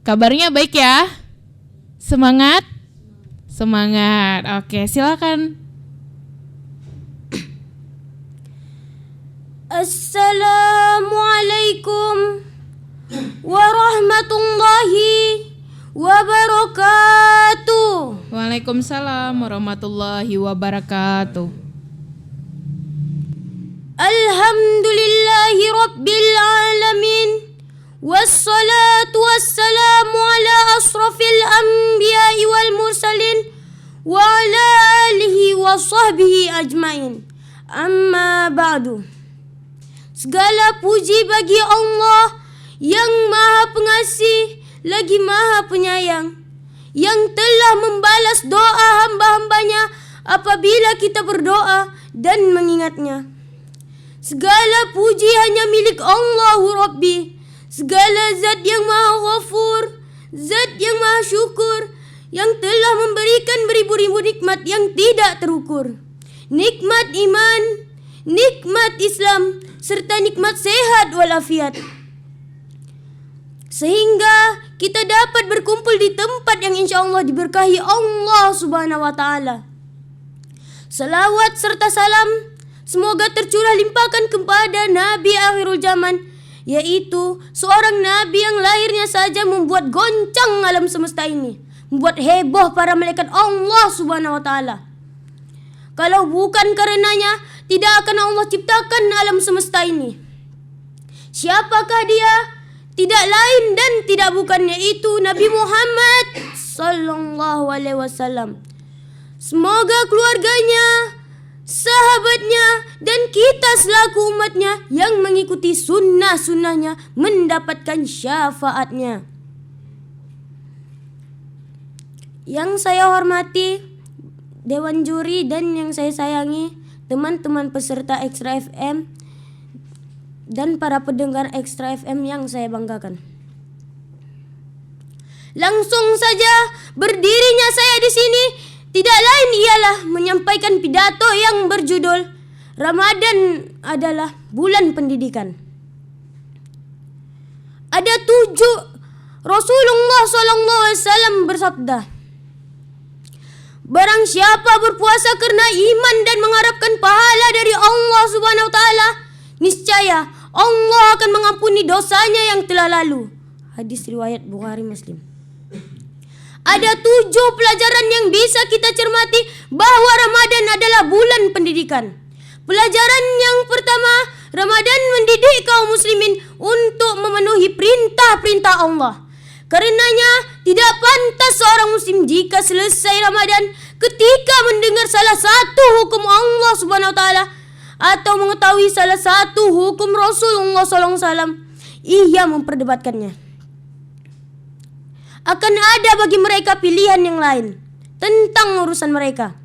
Kabarnya baik ya? Semangat? Semangat. Oke, silakan. Assalamualaikum warahmatullahi wabarakatuh. Waalaikumsalam warahmatullahi wabarakatuh. Alhamdulillahi rabbil alamin. Wassalatu wassalamu ala asrafil anbiya'i wal mursalin wa ala alihi wa sahbihi ajmain. Amma ba'du. Segala puji bagi Allah yang Maha Pengasih lagi Maha Penyayang, yang telah membalas doa hamba-hambanya apabila kita berdoa dan mengingatnya. Segala puji hanya milik Allahu Rabbi, segala zat yang Maha Ghafur, zat yang Maha Syukur, yang telah memberikan beribu-ribu nikmat yang tidak terukur. Nikmat iman, nikmat Islam, serta nikmat sehat walafiat. Sehingga kita dapat berkumpul di tempat yang insya Allah diberkahi Allah Subhanahu wa Ta'ala. Salawat serta salam semoga tercurah limpahkan kepada Nabi akhirul zaman, yaitu seorang Nabi yang lahirnya saja membuat goncang alam semesta ini, membuat heboh para malaikat Allah Subhanahu wa Ta'ala. Kalau bukan karenanya, tidak akan Allah ciptakan alam semesta ini. Siapakah dia? Tidak lain dan tidak bukan, yaitu Nabi Muhammad sallallahu alaihi wasallam. Semoga keluarganya, sahabatnya, dan kita selaku umatnya yang mengikuti sunnah-sunnahnya mendapatkan syafaatnya. Yang saya hormati Dewan Juri dan yang saya sayangi teman-teman peserta Extra FM dan para pendengar Extra FM yang saya banggakan. Langsung saja berdirinya saya di sini tidak lain ialah menyampaikan pidato yang berjudul Ramadan adalah bulan pendidikan. Ada 7 Rasulullah SAW bersabda, barang siapa berpuasa karena iman dan mengharapkan pahala dari Allah Subhanahu wa Ta'ala, niscaya Allah akan mengampuni dosanya yang telah lalu. Hadis riwayat Bukhari Muslim. Ada 7 pelajaran yang bisa kita cermati bahwa Ramadan adalah bulan pendidikan. Pelajaran yang pertama, Ramadan mendidik kaum muslimin untuk memenuhi perintah-perintah Allah. Karenanya tidak pantas seorang muslim jika selesai Ramadan ketika mendengar salah satu hukum Allah Subhanahu wa Ta'ala atau mengetahui salah satu hukum Rasulullah SAW, ia memperdebatkannya. Akan ada bagi mereka pilihan yang lain tentang urusan mereka.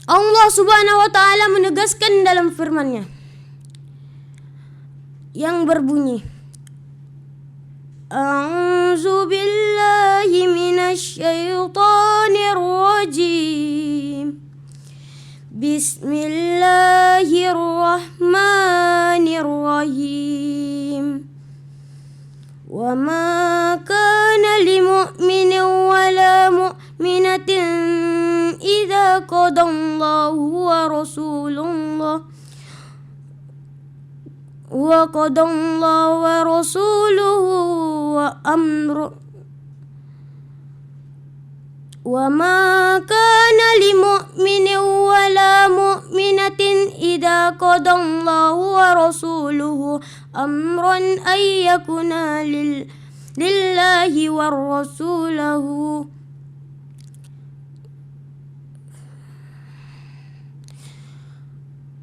Allah Subhanahu wa Ta'ala menegaskan dalam firman-Nya yang berbunyi, A'udzu billahi minasy syaithanir rajim. Bismillahirrahmanirrahim. Wa ma kana lil mu'minin wa la mu'minatin idza qadallahu wa rasulullah wa rasuluhu wa amru wa ma kana lil mu'minin wa la mu'minatin idza qadallahu wa rasuluhu amran ay yakuna lillahi war rasulahu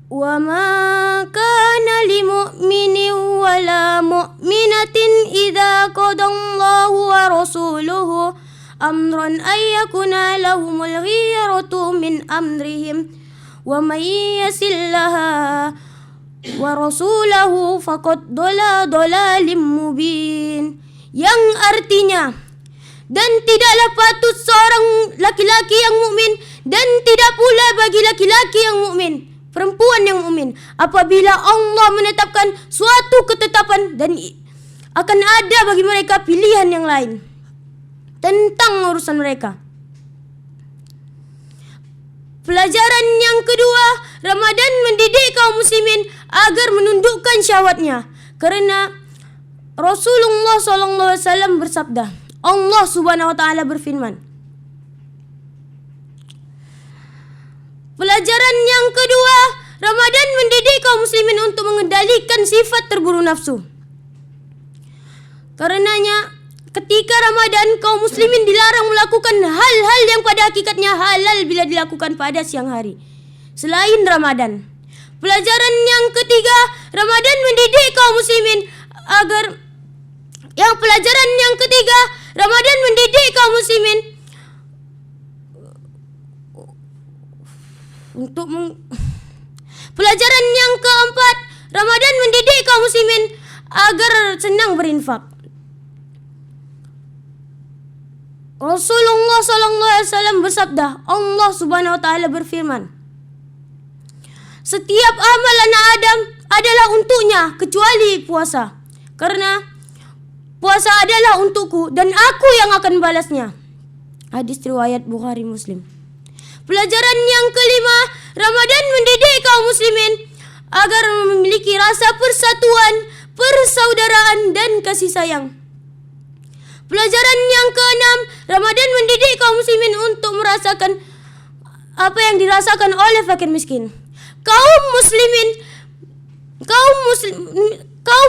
wa ma kana li mu'minin wa la mu'minatin idza qadallahu wa rasuluhu amran ay yakuna lahumul khiyaratu min amrihim wa may yasillaha wa rasulahu faqad dhalalim mubin, yang artinya, dan tidaklah patut seorang laki-laki yang mukmin dan tidak pula bagi laki-laki yang mukmin perempuan yang mukmin. Apabila Allah menetapkan suatu ketetapan dan akan ada bagi mereka pilihan yang lain tentang urusan mereka. Pelajaran yang kedua, Ramadan mendidik kaum muslimin agar menundukkan syahwatnya. Karena Rasulullah SAW bersabda, Allah Subhanahu wa taala berfirman. Pelajaran yang kedua, Ramadan mendidik kaum muslimin untuk mengendalikan sifat terburu nafsu. Karenanya, ketika Ramadan, kaum muslimin dilarang melakukan hal-hal yang pada hakikatnya halal bila dilakukan pada siang hari selain Ramadan. Pelajaran yang ketiga, Ramadan mendidik kaum muslimin agar pelajaran yang ketiga, Ramadan mendidik kaum muslimin pelajaran yang keempat, Ramadan mendidik kaum muslimin agar senang berinfak. Rasulullah SAW bersabda, Allah Subhanahu wa taala berfirman, setiap amal anak Adam adalah untuknya kecuali puasa, karena puasa adalah untukku dan aku yang akan balasnya. Hadis riwayat Bukhari Muslim. Pelajaran yang kelima, Ramadan mendidik kaum muslimin agar memiliki rasa persatuan, persaudaraan dan kasih sayang. Pelajaran yang keenam, Ramadan mendidik kaum muslimin untuk merasakan apa yang dirasakan oleh fakir miskin. Kaum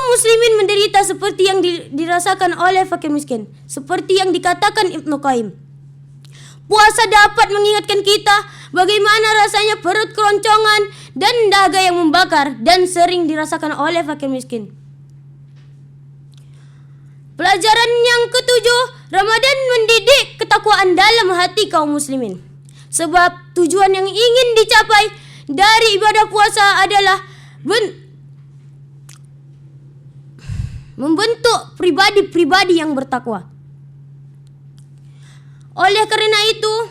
muslimin menderita seperti yang dirasakan oleh fakir miskin, seperti yang dikatakan Ibnu Qayyim. Puasa dapat mengingatkan kita bagaimana rasanya perut keroncongan dan dahaga yang membakar dan sering dirasakan oleh fakir miskin. Pelajaran yang ketujuh, Ramadan mendidik ketakwaan dalam hati kaum muslimin. Sebab tujuan yang ingin dicapai dari ibadah puasa adalah membentuk pribadi-pribadi yang bertakwa. Oleh karena itu,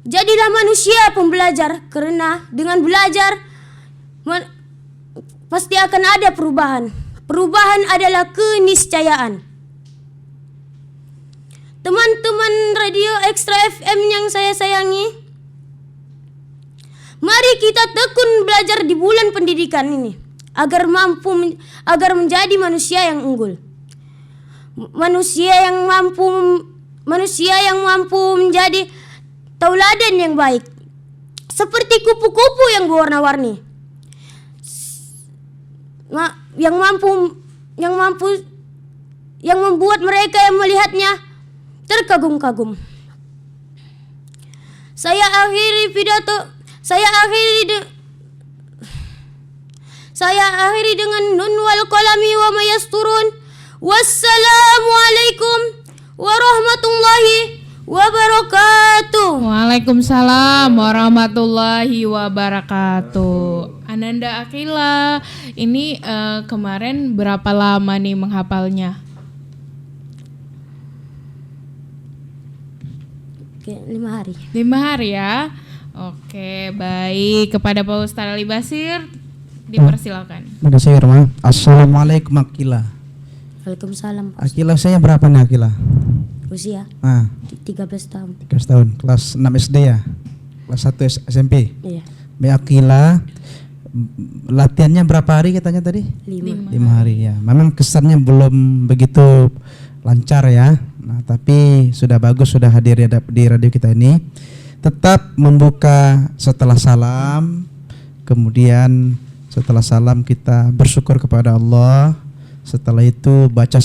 jadilah manusia pembelajar, karena dengan belajar pasti akan ada perubahan. Perubahan adalah keniscayaan. Teman-teman Radio Extra FM yang saya sayangi, mari kita tekun belajar di bulan pendidikan ini agar menjadi manusia yang unggul. Manusia yang mampu menjadi tauladan yang baik, seperti kupu-kupu yang berwarna-warni, yang membuat mereka yang melihatnya terkagum-kagum. Saya akhiri dengan nun wal qalami wa ma yasturun. Wassalamualaikum warahmatullahi wabarakatuh. Waalaikumsalam warahmatullahi wabarakatuh. Ananda Akila, ini kemarin berapa lama nih menghafalnya? Oke, 5 hari. 5 hari ya. Oke, baik. Kepada Pak Ustaz Ali Basir, dipersilakan. Makasih Irma. Assalamualaikum Akila. Waalaikumsalam. Akila saya berapa nih Akila? Usia 13 tahun. 13 tahun. Kelas 6 SD ya? Kelas 1 SMP? Iya. Baik Akila, latihannya berapa hari katanya tadi? 5 hari ya. Memang kesannya belum begitu lancar ya. Nah, tapi sudah bagus sudah hadir di radio kita ini. Tetap membuka setelah salam. Kemudian setelah salam kita bersyukur kepada Allah. Setelah itu baca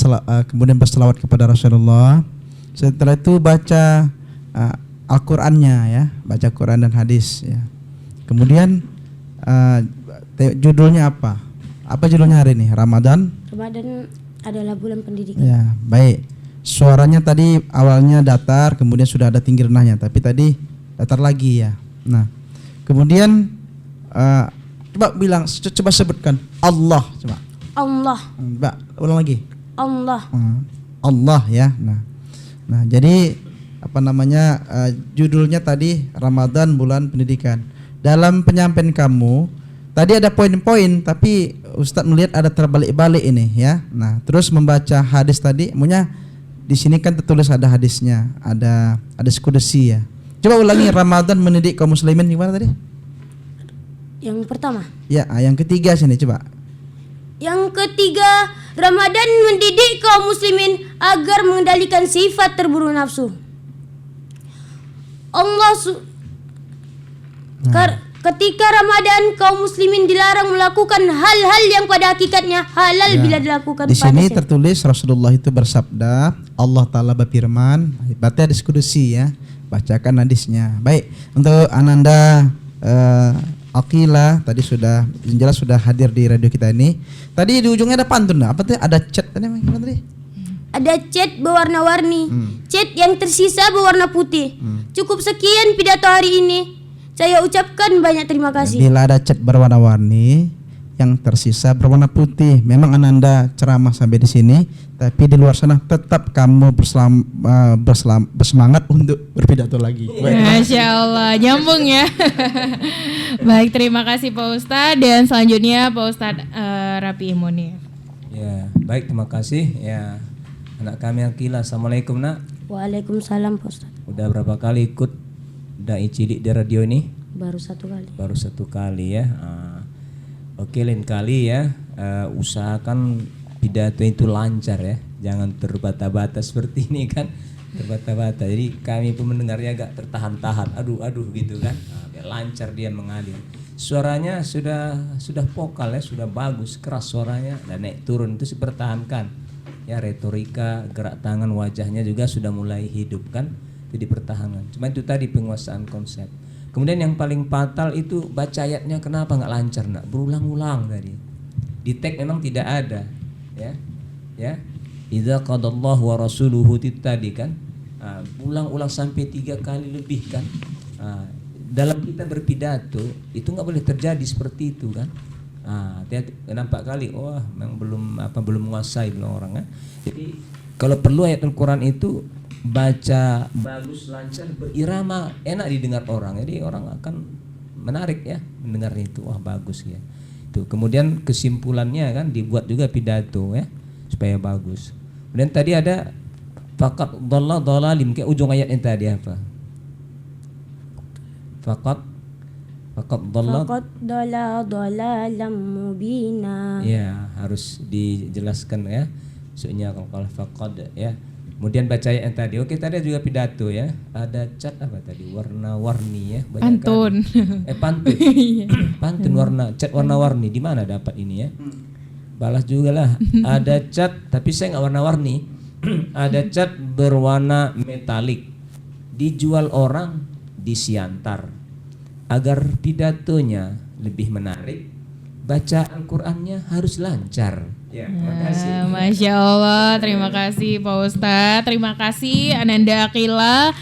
kemudian berselawat kepada Rasulullah. Setelah itu baca Al-Qur'annya ya, baca Quran dan hadis ya. Kemudian judulnya apa? Apa judulnya hari ini? Ramadan adalah bulan pendidikan. Ya, baik. Suaranya tadi awalnya datar, kemudian sudah ada tinggi renahnya, tapi tadi datar lagi ya. Nah, kemudian coba sebutkan Allah, coba. Allah. Mbak, ulang lagi. Allah. Allah ya. Nah, jadi apa namanya judulnya tadi Ramadan bulan pendidikan. dalam penyampaian kamu tadi ada poin-poin, tapi Ustadz melihat ada terbalik-balik ini ya. Nah, terus membaca hadis tadi, maunya di sini kan tertulis ada hadisnya, ada hadis kudusi ya. Coba ulangi, Ramadan mendidik kaum muslimin gimana tadi? Yang pertama. Ya, yang ketiga sini coba. Yang ketiga, Ramadan mendidik kaum muslimin agar mengendalikan sifat terburu nafsu. Ketika Ramadan kaum muslimin dilarang melakukan hal-hal yang pada hakikatnya halal bila dilakukan Di sini pada tertulis Rasulullah itu bersabda, Allah Ta'ala berfirman, berarti hadis kudusi ya. Bacakan hadisnya. Baik, untuk Ananda Akila tadi sudah jelas sudah hadir di radio kita ini. Tadi di ujungnya ada pantun, apa tuh? Ada chat tadi gimana tadi? Ada cat berwarna-warni, cat yang tersisa berwarna putih. Cukup sekian pidato hari ini. Saya ucapkan banyak terima kasih. Bila ada cat berwarna-warni, yang tersisa berwarna putih. Memang Ananda ceramah sampai di sini, tapi di luar sana tetap kamu bersemangat untuk berpidato lagi. Masya Allah, nyambung ya. Baik, terima kasih Pak Ustadz, dan selanjutnya Pak Ustadz Rapi Munir. Ya, baik, terima kasih ya. Anak kami Akila, assalamualaikum nak. Waalaikumsalam Pak Ustadz. Udah berapa kali ikut dai cilik di radio ini? Baru satu kali. Baru satu kali ya. Oke, lain kali ya usahakan pidato itu lancar ya, jangan terbata-bata seperti ini kan, terbata-bata. Jadi kami pun mendengarnya agak tertahan-tahan, aduh gitu kan. Biar lancar dia mengalir. Suaranya sudah vokal ya, sudah bagus, keras suaranya, dan naik turun itu dipertahankan. Ya, retorika, gerak tangan, wajahnya juga sudah mulai hidup kan, itu dipertahankan. Cuma itu tadi penguasaan konsep. Kemudian yang paling fatal itu baca ayatnya kenapa nggak lancar nak, berulang-ulang tadi. Di tag memang tidak ada, ya. Idza qadallahu wa rasuluhu itu tadi kan, ulang-ulang sampai 3 kali lebih kan. Dalam kita berpidato itu nggak boleh terjadi seperti itu kan. Nampak kali, memang belum menguasai belum orang kan. Jadi kalau perlu ayat Al-Quran itu baca bagus, lancar, berirama, enak didengar orang. Jadi orang akan menarik ya mendengar itu, wah bagus ya. Itu kemudian kesimpulannya kan dibuat juga pidato ya supaya bagus. Kemudian tadi ada faqad dhalalim, kayak ujung ayatnya tadi apa? Faqad dhalalam mubina. Ya, harus dijelaskan ya. Maksudnya kalau faqad ya. Kemudian baca ayat yang tadi. Oke, tadi juga pidato ya. Ada cat apa tadi? Warna-warni ya. Pantun. Pantun. Pantun cat warna-warni. Di mana dapat ini ya? Balas juga lah. Ada cat, tapi saya nggak warna-warni. Ada cat berwarna metalik. Dijual orang di Siantar. Agar pidatonya lebih menarik, baca Al-Qur'annya harus lancar. Ya, terima kasih. Masya Allah, terima kasih Pak Ustadz, terima kasih Ananda Akila.